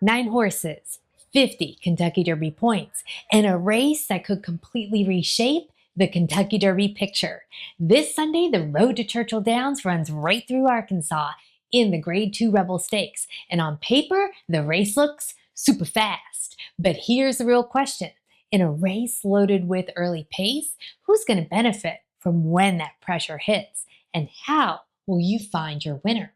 9 horses, 50 Kentucky Derby points, and a race that could completely reshape the Kentucky Derby picture. This Sunday, the road to Churchill Downs runs right through Arkansas in the Grade 2 Rebel Stakes. And on paper, the race looks super fast. But here's the real question. In a race loaded with early pace, who's going to benefit from when that pressure hits? And how will you find your winner?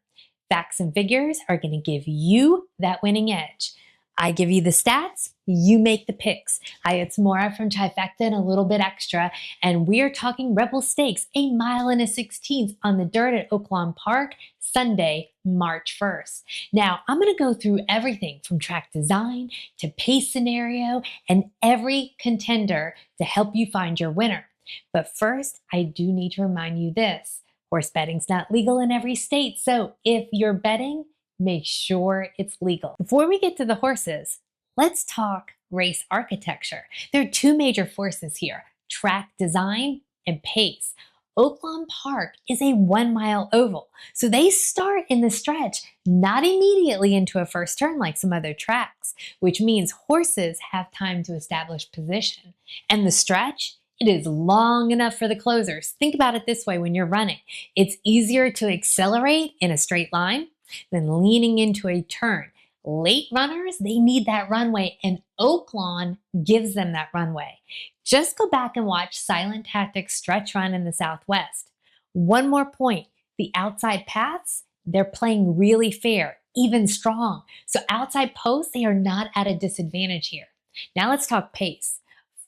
Facts and figures are going to give you that winning edge. I give you the stats, you make the picks. Hi, it's Maura from Trifecta and a little bit extra, and we're talking Rebel Stakes, a mile and a 16th on the dirt at Oaklawn Park, Sunday, March 1st. Now, I'm going to go through everything from track design to pace scenario and every contender to help you find your winner. But first, I do need to remind you this. Horse betting's not legal in every state, so if you're betting, make sure it's legal. Before we get to the horses, let's talk race architecture. There are two major forces here, track design and pace. Oaklawn Park is a 1-mile oval, so they start in the stretch, not immediately into a first turn like some other tracks, which means horses have time to establish position. And the stretch, it is long enough for the closers. Think about it this way when you're running. It's easier to accelerate in a straight line than leaning into a turn. Late runners, they need that runway, and Oaklawn gives them that runway. Just go back and watch Silent Tactics stretch run in the Southwest. One more point, the outside paths, they're playing really fair, even strong. So outside posts, they are not at a disadvantage here. Now let's talk pace.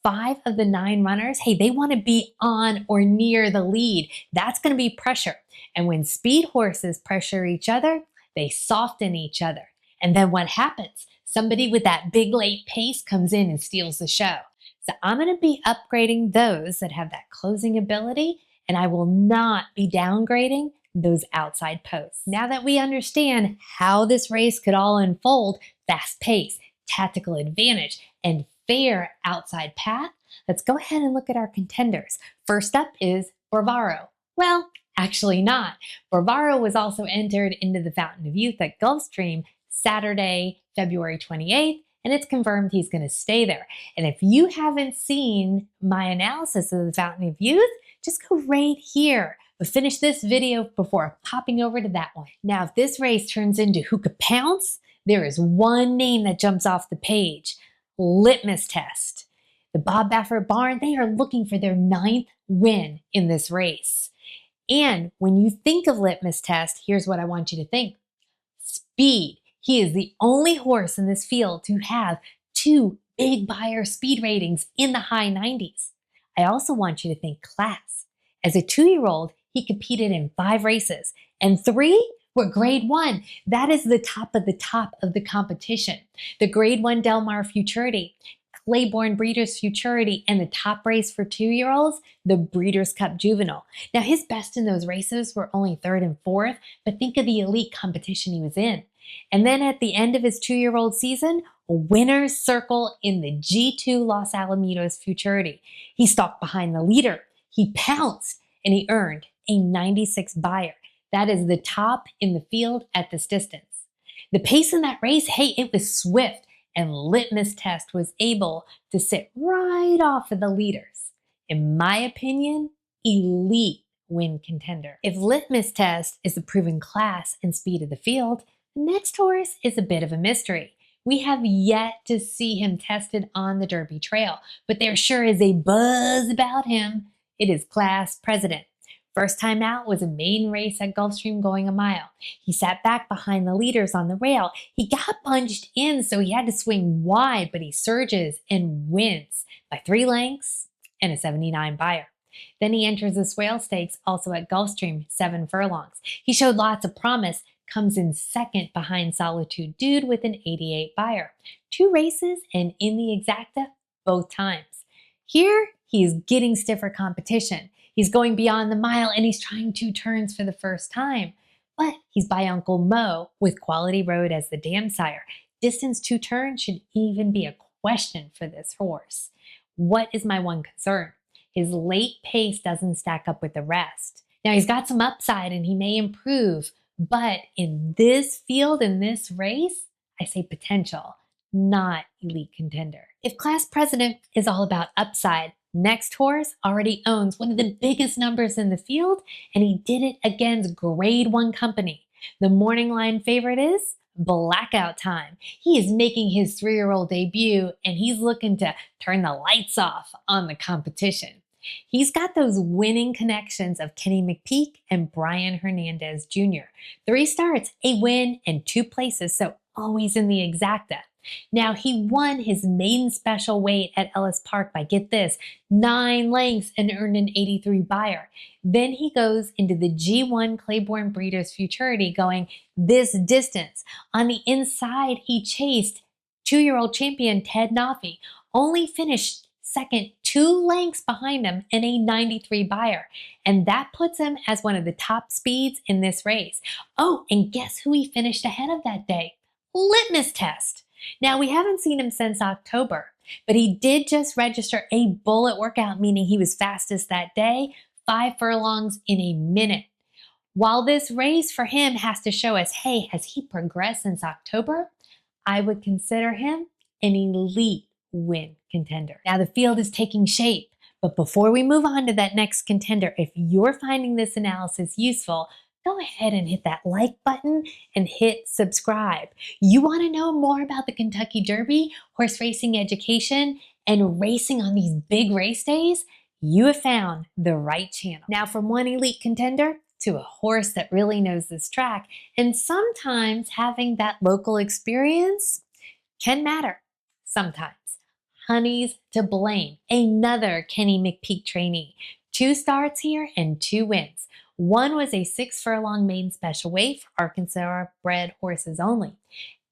5 of the 9 runners, hey, they want to be on or near the lead. That's going to be pressure. And when speed horses pressure each other, they soften each other. And then what happens? Somebody with that big late pace comes in and steals the show. So I'm going to be upgrading those that have that closing ability, and I will not be downgrading those outside posts. Now that we understand how this race could all unfold, fast pace, tactical advantage, and fair outside path, let's go ahead and look at our contenders. First up is Bravaro. Well, actually not. Bravaro was also entered into the Fountain of Youth at Gulfstream Saturday, February 28th, and it's confirmed he's going to stay there. And if you haven't seen my analysis of the Fountain of Youth, just go right here. But finish this video before popping over to that one. Now, if this race turns into who could pounce, there is one name that jumps off the page. Litmus Test. The Bob Baffert barn, they are looking for their 9th win in this race. And when you think of Litmus Test, here's what I want you to think. Speed. He is the only horse in this field to have 2 big Beyer speed ratings in the high 90s. I also want you to think class. As a 2-year-old, he competed in 5 races, and 3 were Grade 1. That is the top of the competition. The Grade 1 Del Mar Futurity, Claiborne Breeders' Futurity, and the top race for 2-year-olds, the Breeders' Cup Juvenile. Now, his best in those races were only 3rd and 4th, but think of the elite competition he was in. And then at the end of his 2-year-old season, a winner's circle in the G2 Los Alamitos Futurity. He stalked behind the leader, he pounced, and he earned a 96 Beyer. That is the top in the field at this distance. The pace in that race, hey, it was swift, and Litmus Test was able to sit right off of the leaders. In my opinion, elite win contender. If Litmus Test is the proven class and speed of the field, the next horse is a bit of a mystery. We have yet to see him tested on the Derby Trail, but there sure is a buzz about him. It is Class President. First time out was a maiden race at Gulfstream going a mile. He sat back behind the leaders on the rail. He got bunched in, so he had to swing wide, but he surges and wins by 3 lengths and a 79 Beyer. Then he enters the Swale Stakes, also at Gulfstream, 7 furlongs. He showed lots of promise, comes in 2nd behind Solitude Dude with an 88 Beyer. 2 races and in the exacta both times. Here, he's getting stiffer competition. He's going beyond the mile and he's trying 2 turns for the first time. But he's by Uncle Mo with Quality Road as the dam sire. Distance 2 turns should even be a question for this horse. What is my one concern? His late pace doesn't stack up with the rest. Now he's got some upside and he may improve, but in this field, in this race, I say potential, not elite contender. If class president is all about upside, next horse already owns one of the biggest numbers in the field, and he did it against grade 1 company. The morning line favorite is Blackout Time. He is making his 3-year-old debut, and he's looking to turn the lights off on the competition. He's got those winning connections of Kenny McPeak and Brian Hernandez Jr. 3 starts, a win, and 2 places, so always in the exacta. Now, he won his maiden special weight at Ellis Park by, get this, 9 lengths and earned an 83 buyer. Then he goes into the G1 Claiborne Breeders' Futurity going this distance. On the inside, he chased 2-year-old champion Ted Naffy, only finished second 2 lengths behind him in a 93 buyer. And that puts him as one of the top speeds in this race. Oh, and guess who he finished ahead of that day? Litmus Test. Now, we haven't seen him since October, but he did just register a bullet workout, meaning he was fastest that day, 5 furlongs in a minute. While this race for him has to show us, hey, has he progressed since October? I would consider him an elite win contender. Now, the field is taking shape, but before we move on to that next contender, if you're finding this analysis useful, go ahead and hit that like button and hit subscribe. You want to know more about the Kentucky Derby, horse racing education, and racing on these big race days? You have found the right channel. Now, from one elite contender to a horse that really knows this track, and sometimes having that local experience can matter. Sometimes. Honey's to Blame, another Kenny McPeak trainee. 2 starts here and 2 wins. One was a 6 furlong maiden special weight for Arkansas bred horses only.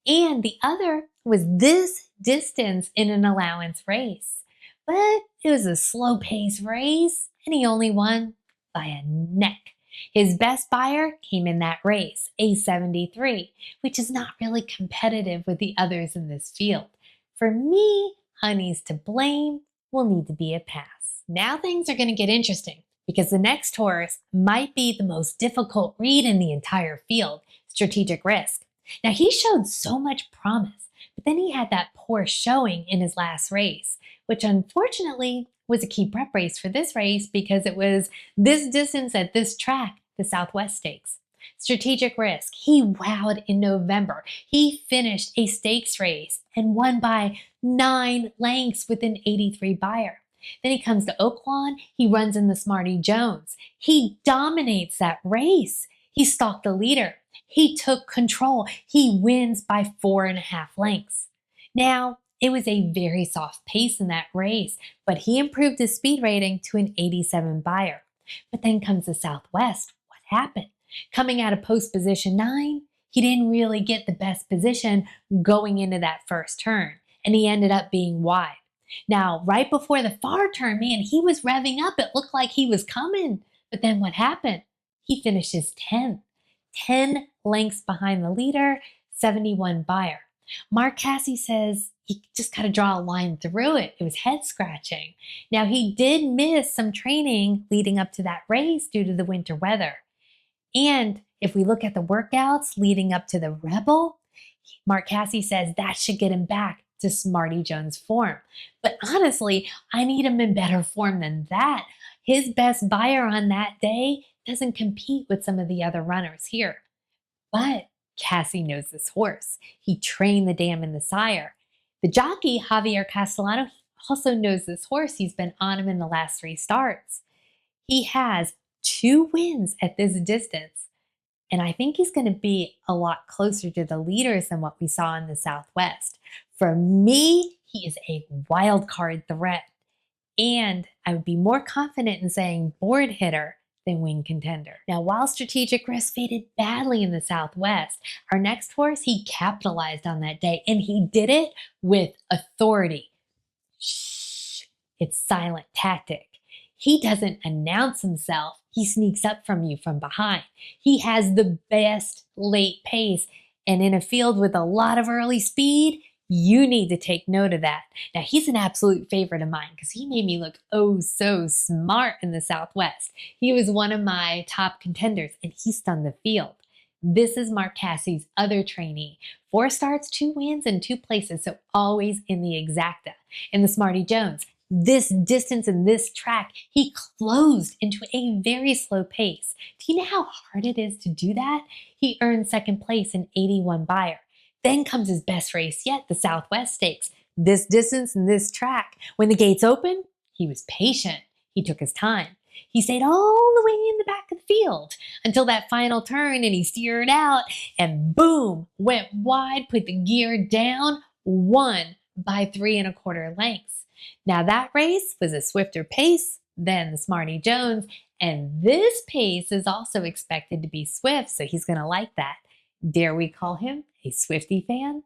And the other was this distance in an allowance race. But it was a slow pace race, and he only won by a neck. His best buyer came in that race, a 73, which is not really competitive with the others in this field. For me, Honey's to Blame will need to be a pass. Now things are going to get interesting because the next horse might be the most difficult read in the entire field, Strategic Risk. Now, he showed so much promise, but then he had that poor showing in his last race, which unfortunately was a key prep race for this race because it was this distance at this track, the Southwest Stakes. Strategic Risk, he wowed in November. He finished a stakes race and won by 9 lengths with an 83 buyer. Then he comes to Oaklawn, he runs in the Smarty Jones. He dominates that race. He stalked the leader. He took control. He wins by 4.5 lengths. Now, it was a very soft pace in that race, but he improved his speed rating to an 87 buyer. But then comes the Southwest. What happened? Coming out of post position 9, he didn't really get the best position going into that first turn, and he ended up being wide. Now, right before the far turn, man, he was revving up. It looked like he was coming. But then what happened? He finishes 10th, 10 lengths behind the leader, 71 buyer. Mark Casse says he just got to draw a line through it. It was head scratching. Now, he did miss some training leading up to that race due to the winter weather. And if we look at the workouts leading up to the Rebel, Mark Casse says that should get him back to Smarty Jones form. But honestly, I need him in better form than that. His best buyer on that day doesn't compete with some of the other runners here. But Casse knows this horse. He trained the dam and the sire. The jockey, Javier Castellano, also knows this horse. He's been on him in the last 3 starts. He has 2 wins at this distance. And I think he's going to be a lot closer to the leaders than what we saw in the Southwest. For me, he is a wild card threat. And I would be more confident in saying board hitter than win contender. Now, while Strategic Risk faded badly in the Southwest, our next horse, he capitalized on that day, and he did it with authority. Shh, it's silent tactic. He doesn't announce himself. He sneaks up from you from behind. He has the best late pace, and in a field with a lot of early speed, you need to take note of that. Now, he's an absolute favorite of mine because he made me look oh so smart in the Southwest. He was one of my top contenders, and he stunned the field. This is Mark Cassie's other trainee. 4 starts, 2 wins, and 2 places, so always in the exacta. In the Smarty Jones, this distance and this track, he closed into a very slow pace. Do you know how hard it is to do that? He earned second place in 81 Buyer. Then comes his best race yet, the Southwest Stakes. This distance and this track. When the gates opened, he was patient. He took his time. He stayed all the way in the back of the field until that final turn, and he steered out and boom, went wide, put the gear down, won by 3 1/4 lengths. Now that race was a swifter pace than the Smarty Jones, and this pace is also expected to be swift, so he's going to like that. Dare we call him a Swiftie fan?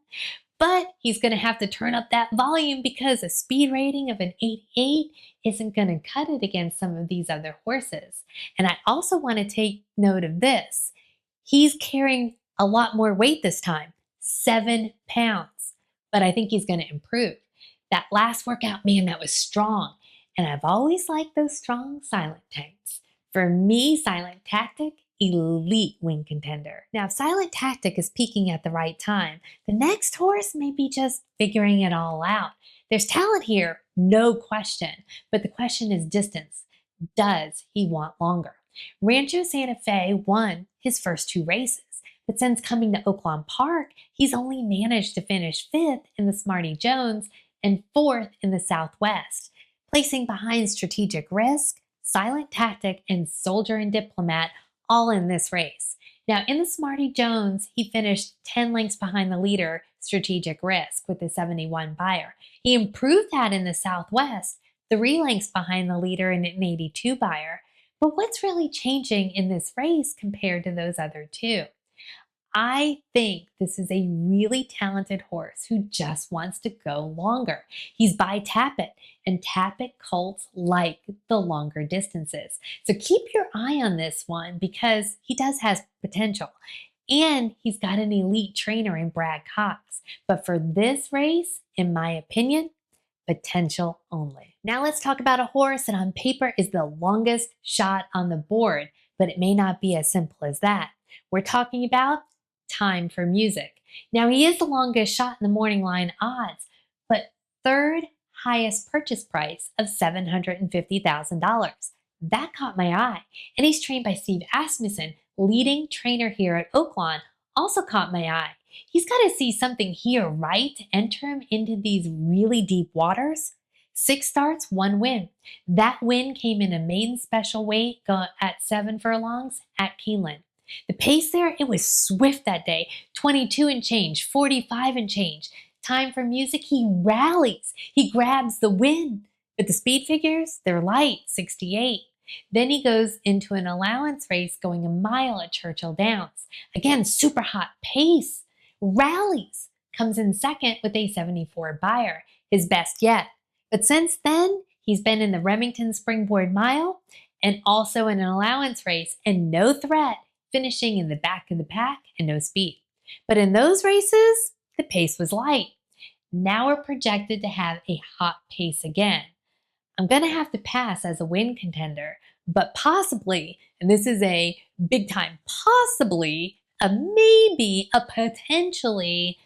But he's going to have to turn up that volume because a speed rating of an 88 isn't going to cut it against some of these other horses. And I also want to take note of this. He's carrying a lot more weight this time, 7 pounds. But I think he's going to improve. That last workout, man, that was strong. And I've always liked those strong silent tanks. For me, Silent Tactic, elite win contender. Now, if Silent Tactic is peaking at the right time, the next horse may be just figuring it all out. There's talent here, no question, but the question is distance. Does he want longer? Rancho Santa Fe won his first 2 races, but since coming to Oaklawn Park, he's only managed to finish 5th in the Smarty Jones and 4th in the Southwest, placing behind Strategic Risk, Silent Tactic, and Soldier and Diplomat all in this race. Now, in the Smarty Jones, he finished 10 lengths behind the leader, Strategic Risk, with the 71 Buyer. He improved that in the Southwest, 3 lengths behind the leader in an 82 Buyer. But what's really changing in this race compared to those other 2? I think this is a really talented horse who just wants to go longer. He's by Tappet, and Tappet colts like the longer distances. So keep your eye on this one because he does have potential. And he's got an elite trainer in Brad Cox. But for this race, in my opinion, potential only. Now let's talk about a horse that on paper is the longest shot on the board, but it may not be as simple as that. We're talking about Time for Music. Now he is the longest shot in the morning line odds, but 3rd highest purchase price of $750,000. That caught my eye. And he's trained by Steve Asmussen, leading trainer here at Oaklawn, also caught my eye. He's got to see something here, right, to enter him into these really deep waters. 6 starts, 1 win. That win came in a maiden special weight at 7 furlongs at Keeneland. The pace there, it was swift that day, 22 and change, 45 and change. Time for Music, he rallies, he grabs the win. But the speed figures, they're light, 68. Then he goes into an allowance race going a mile at Churchill Downs. Again, super hot pace, rallies, comes in second with a 74 Buyer, his best yet. But since then, he's been in the Remington Springboard Mile and also in an allowance race and no threat, finishing in the back of the pack and no speed. But in those races, the pace was light. Now we're projected to have a hot pace again. I'm going to have to pass as a win contender, but possibly, and this is a big time, possibly, a maybe, a potentially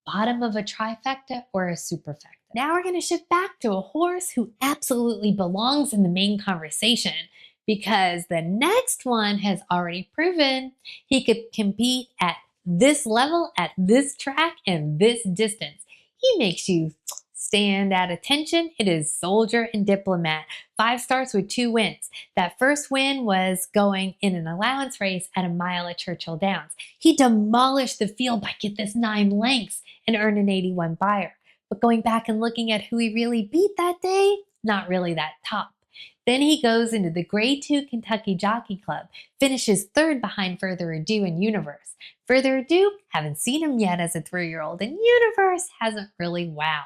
bottom of a trifecta or a superfecta. Now we're going to shift back to a horse who absolutely belongs in the main conversation, because the next one has already proven he could compete at this level, at this track, and this distance. He makes you stand at attention. It is Soldier and Diplomat. 5 starts with 2 wins. That first win was going in an allowance race at a mile at Churchill Downs. He demolished the field by, get this, 9 lengths and earned an 81 Buyer. But going back and looking at who he really beat that day, not really that top. Then he goes into the Grade 2 Kentucky Jockey Club, finishes 3rd behind Further Ado and Universe. Further Ado, haven't seen him yet as a 3-year-old, and Universe hasn't really wowed.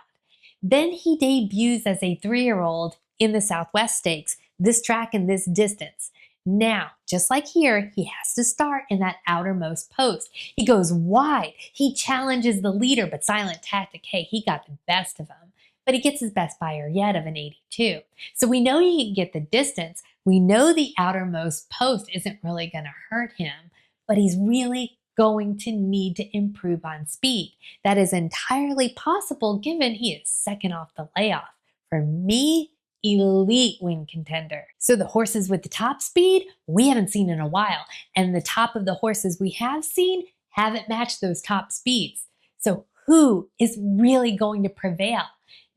Then he debuts as a 3-year-old in the Southwest Stakes, this track and this distance. Now, just like here, he has to start in that outermost post. He goes wide. He challenges the leader, but Silent Tactic, hey, he got the best of him. But he gets his best Buyer yet of an 82. So we know he can get the distance. We know the outermost post isn't really going to hurt him, but he's really going to need to improve on speed. That is entirely possible given he is second off the layoff. For me, elite win contender. So the horses with the top speed, we haven't seen in a while. And the top of the horses we have seen haven't matched those top speeds. So who is really going to prevail?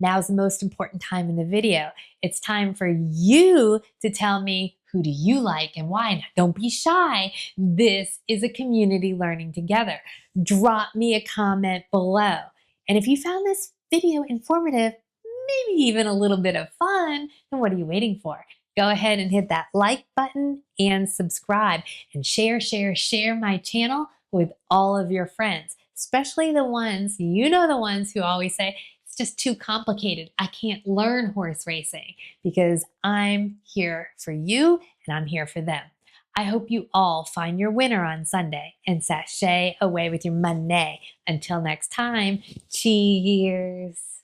Now's the most important time in the video. It's time for you to tell me who do you like and why. Now, don't be shy. This is a community learning together. Drop me a comment below. And if you found this video informative, maybe even a little bit of fun, then what are you waiting for? Go ahead and hit that like button and subscribe and share my channel with all of your friends, especially the ones, the ones who always say, it's just too complicated. I can't learn horse racing, because I'm here for you and I'm here for them. I hope you all find your winner on Sunday and sashay away with your money. Until next time, cheers.